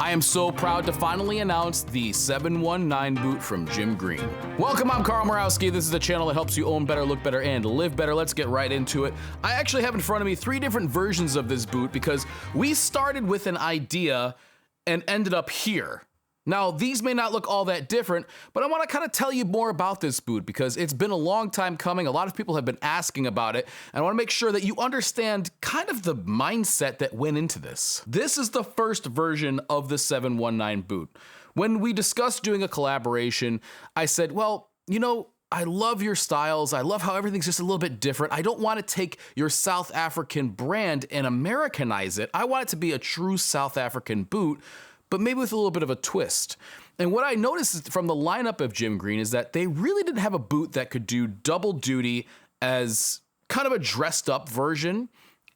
I am so proud to finally announce the 719 boot from Jim Green. Welcome, I'm Carl Murawski. This is a channel that helps you own better, look better, and live better. Let's get right into it. I actually have in front of me 3 different versions of this boot because we started with an idea and ended up here. Now, these may not look all that different, but I want to kind of tell you more about this boot because it's been a long time coming. A lot of people have been asking about it, and I want to make sure that you understand kind of the mindset that went into this. This is the first version of the 719 boot. When we discussed doing a collaboration, I said, well, you know, I love your styles. I love how everything's just a little bit different. I don't want to take your South African brand and Americanize it. I want it to be a true South African boot, but maybe with a little bit of a twist. And what I noticed from the lineup of Jim Green is that they really didn't have a boot that could do double duty as kind of a dressed up version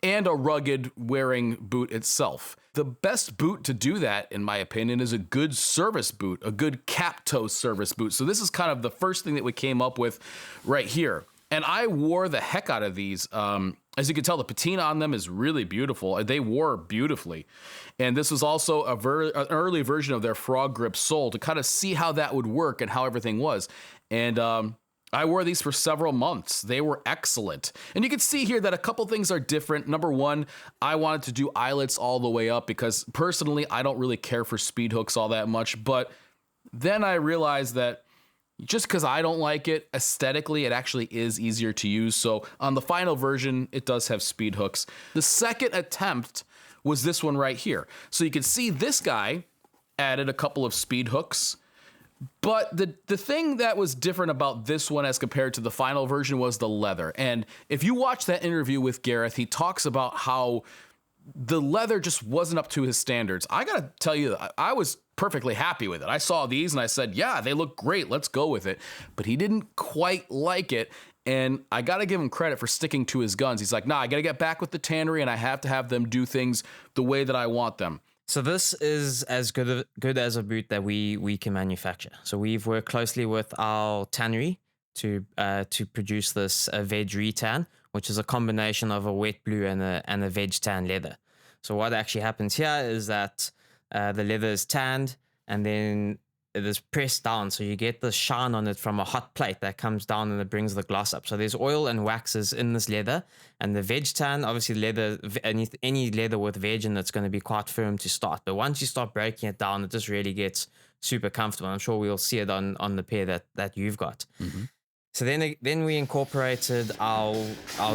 and a rugged wearing boot itself. The best boot to do that, in my opinion, is a good service boot, a good cap toe service boot. So this is kind of the first thing that we came up with right here. And I wore the heck out of these. As you can tell, the patina on them is really beautiful. They wore beautifully. And this was also an early version of their frog grip sole to kind of see how that would work and how everything was. And I wore these for several months. They were excellent. And you can see here that a couple things are different. Number one, I wanted to do eyelets all the way up because personally, I don't really care for speed hooks all that much. But then I realized that just because I don't like it, aesthetically, it actually is easier to use. So on the final version, it does have speed hooks. The second attempt was this one right here. So you can see this guy added a couple of speed hooks. But the thing that was different about this one as compared to the final version was the leather. And if you watch that interview with Gareth, he talks about how the leather just wasn't up to his standards. I gotta tell you, I was perfectly happy with it. I saw these and I said, yeah, they look great. Let's go with it. But he didn't quite like it. And I gotta give him credit for sticking to his guns. He's like, nah, I gotta get back with the tannery and I have to have them do things the way that I want them. So this is as good as a boot that we can manufacture. So we've worked closely with our tannery to produce this veg retan, which is a combination of a wet blue and a veg tan leather. So what actually happens here is that the leather is tanned and then it is pressed down. So you get the shine on it from a hot plate that comes down and it brings the gloss up. So there's oil and waxes in this leather, and the veg tan, obviously leather, any leather with veg in it's going to be quite firm to start. But once you start breaking it down, it just really gets super comfortable. I'm sure we'll see it on the pair that you've got. Mm-hmm. So then we incorporated our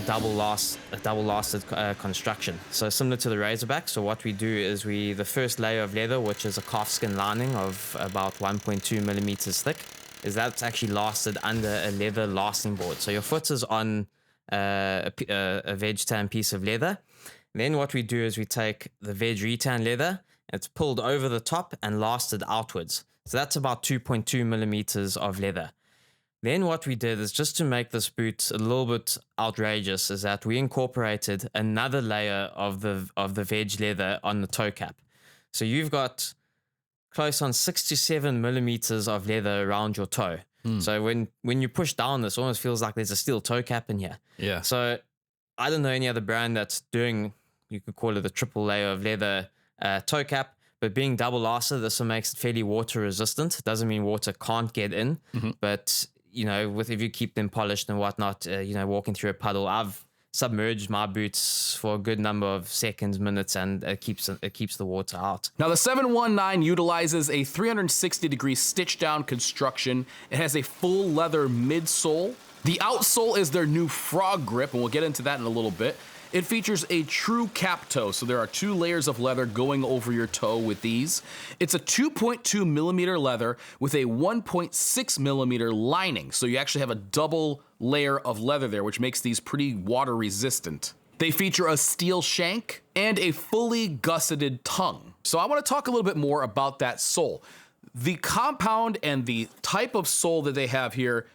double lasted construction. So similar to the Razorback. So what we do is the first layer of leather, which is a calfskin lining of about 1.2 millimeters thick, is that's actually lasted under a leather lasting board. So your foot is on a veg tan piece of leather. Then what we do is we take the veg retan leather, it's pulled over the top and lasted outwards. So that's about 2.2 millimeters of leather. Then what we did is, just to make this boot a little bit outrageous, is that we incorporated another layer of the veg leather on the toe cap. So you've got close on 6 to 7 millimeters of leather around your toe. So when you push down, this almost feels like there's a steel toe cap in here. Yeah. So I don't know any other brand that's doing, you could call it a triple layer of leather toe cap. But being double lasted, this one makes it fairly water resistant. It doesn't mean water can't get in, but you know, if you keep them polished and whatnot, walking through a puddle, I've submerged my boots for a good number of seconds, minutes, and it keeps the water out. Now, the 719 utilizes a 360-degree stitch-down construction. It has a full leather midsole. The outsole is their new frog grip, and we'll get into that in a little bit. It features a true cap toe, so there are 2 layers of leather going over your toe with these. It's a 2.2 millimeter leather with a 1.6 millimeter lining, so you actually have a double layer of leather there, which makes these pretty water resistant. They feature a steel shank and a fully gusseted tongue. So I want to talk a little bit more about that sole. The compound and the type of sole that they have here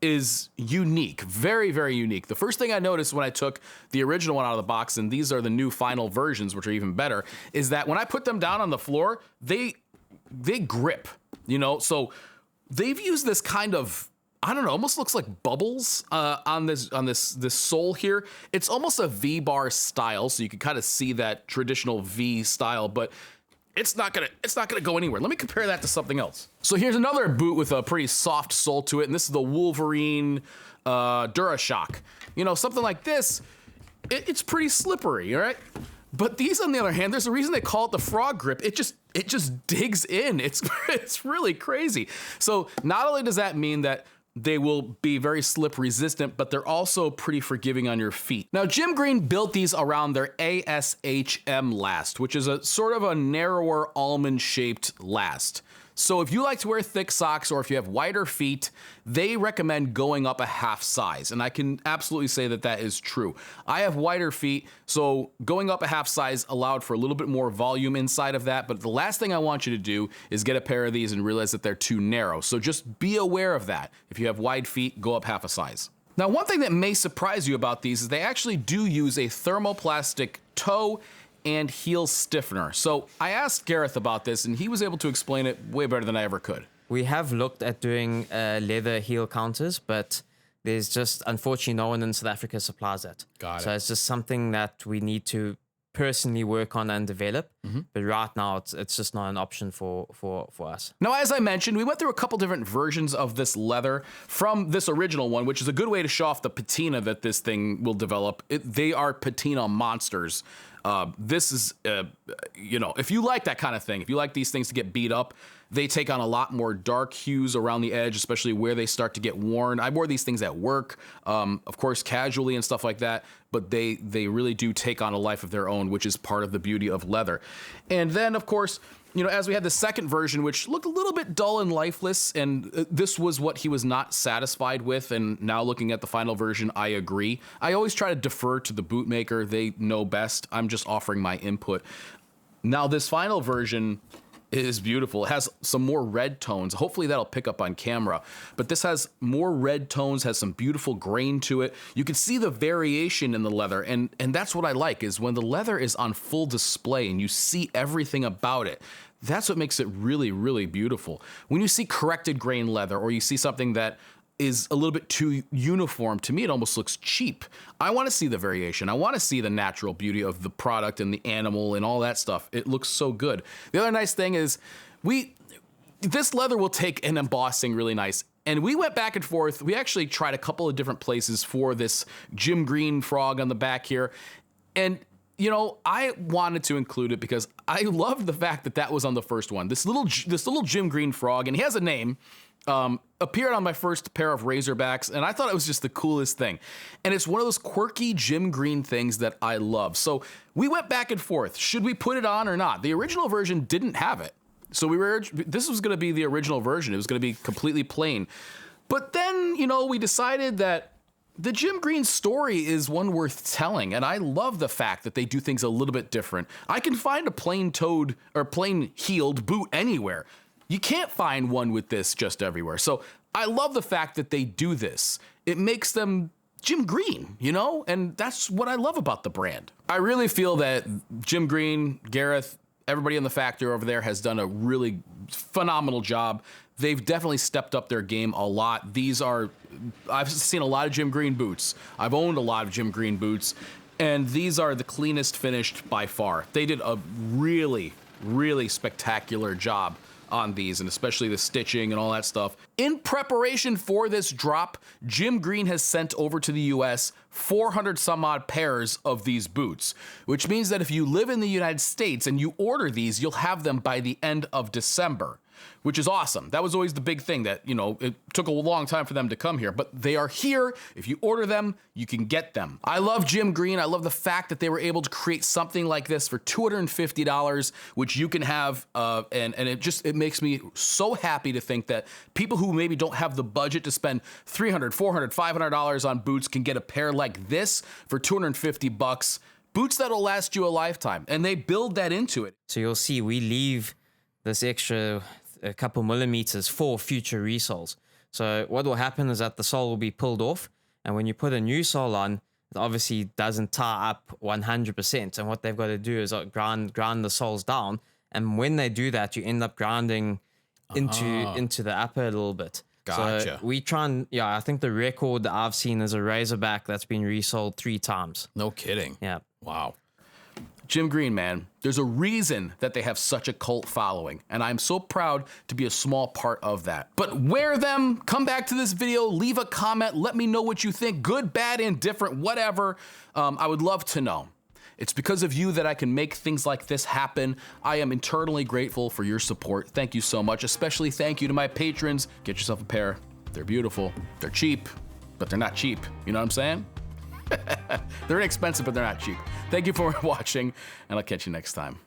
is unique, very, very unique. The first thing I noticed when I took the original one out of the box, and these are the new final versions, which are even better, is that when I put them down on the floor, they grip, you know? So they've used this kind of, I don't know, almost looks like bubbles on this sole here. It's almost a V-bar style, so you can kind of see that traditional V style, but it's not gonna go anywhere. Let me compare that to something else. So here's another boot with a pretty soft sole to it, and this is the Wolverine DuraShock. You know, something like this, it's pretty slippery, all right? But these, on the other hand, there's a reason they call it the frog grip. It just digs in. It's really crazy. So not only does that mean that they will be very slip resistant, but they're also pretty forgiving on your feet. Now, Jim Green built these around their ASHM last, which is a sort of a narrower almond shaped last. So if you like to wear thick socks or if you have wider feet, they recommend going up a half size. And I can absolutely say that that is true. I have wider feet, so going up a half size allowed for a little bit more volume inside of that. But the last thing I want you to do is get a pair of these and realize that they're too narrow. So just be aware of that. If you have wide feet, go up half a size. Now, one thing that may surprise you about these is they actually do use a thermoplastic toe and heel stiffener. So I asked Gareth about this, and he was able to explain it way better than I ever could. We have looked at doing leather heel counters, but there's just, unfortunately, no one in South Africa supplies that. Got it. So it's just something that we need to personally work on and develop. But right now, it's just not an option for us. Now, as I mentioned, we went through a couple different versions of this leather from this original one, which is a good way to show off the patina that this thing will develop. They are patina monsters. This is, you know, if you like that kind of thing, if you like these things to get beat up, they take on a lot more dark hues around the edge, especially where they start to get worn. I wore these things at work, of course, casually and stuff like that, but they really do take on a life of their own, which is part of the beauty of leather. And then, of course, you know, as we had the second version, which looked a little bit dull and lifeless, and this was what he was not satisfied with, and now looking at the final version, I agree. I always try to defer to the bootmaker. They know best. I'm just offering my input. Now, this final version is beautiful. It has some more red tones. Hopefully that'll pick up on camera. But this has more red tones, has some beautiful grain to it. You can see the variation in the leather, and that's what I like, is when the leather is on full display and you see everything about it. That's what makes it really, really beautiful. When you see corrected grain leather, or you see something that is a little bit too uniform, to me it almost looks cheap. I want to see the variation. I want to see the natural beauty of the product and the animal and all that stuff. It looks so good. The other nice thing is this leather will take an embossing really nice. And we went back and forth. We actually tried a couple of different places for this Jim Green frog on the back here. And you know, I wanted to include it because I love the fact that that was on the first one. This little Jim Green frog, and he has a name, appeared on my first pair of Razorbacks, and I thought it was just the coolest thing. And it's one of those quirky Jim Green things that I love. So we went back and forth. Should we put it on or not? The original version didn't have it. So this was going to be the original version. It was going to be completely plain. But then, you know, we decided that the Jim Green story is one worth telling, and I love the fact that they do things a little bit different. I can find a plain-toed or plain-heeled boot anywhere. You can't find one with this just everywhere. So I love the fact that they do this. It makes them Jim Green, you know? And that's what I love about the brand. I really feel that Jim Green, Gareth, everybody in the factory over there has done a really phenomenal job. They've definitely stepped up their game a lot. I've seen a lot of Jim Green boots. I've owned a lot of Jim Green boots, and these are the cleanest finished by far. They did a really, really spectacular job on these, and especially the stitching and all that stuff. In preparation for this drop, Jim Green has sent over to the US 400 some odd pairs of these boots, which means that if you live in the United States and you order these, you'll have them by the end of December, which is awesome. That was always the big thing, that, you know, it took a long time for them to come here, but they are here. If you order them, you can get them. I love Jim Green. I love the fact that they were able to create something like this for $250, which you can have, and it makes me so happy to think that people who maybe don't have the budget to spend $300, $400, $500 on boots can get a pair like this for $250. Boots that'll last you a lifetime, and they build that into it. So you'll see we leave this extra a couple millimeters for future resoles. So what will happen is that the sole will be pulled off, and when you put a new sole on, it obviously doesn't tie up 100%. And what they've got to do is grind the soles down, and when they do that, you end up grinding into the upper a little bit. Gotcha. So we try and, I think the record that I've seen is a Razorback that's been resold 3 times. No kidding. Yeah. Wow. Jim Green, man, there's a reason that they have such a cult following, and I'm so proud to be a small part of that. But wear them, come back to this video, leave a comment, let me know what you think, good, bad, indifferent, whatever. I would love to know. It's because of you that I can make things like this happen. I am eternally grateful for your support. Thank you so much. Especially thank you to my patrons. Get yourself a pair. They're beautiful. They're cheap, but they're not cheap. You know what I'm saying? They're inexpensive, but they're not cheap. Thank you for watching, and I'll catch you next time.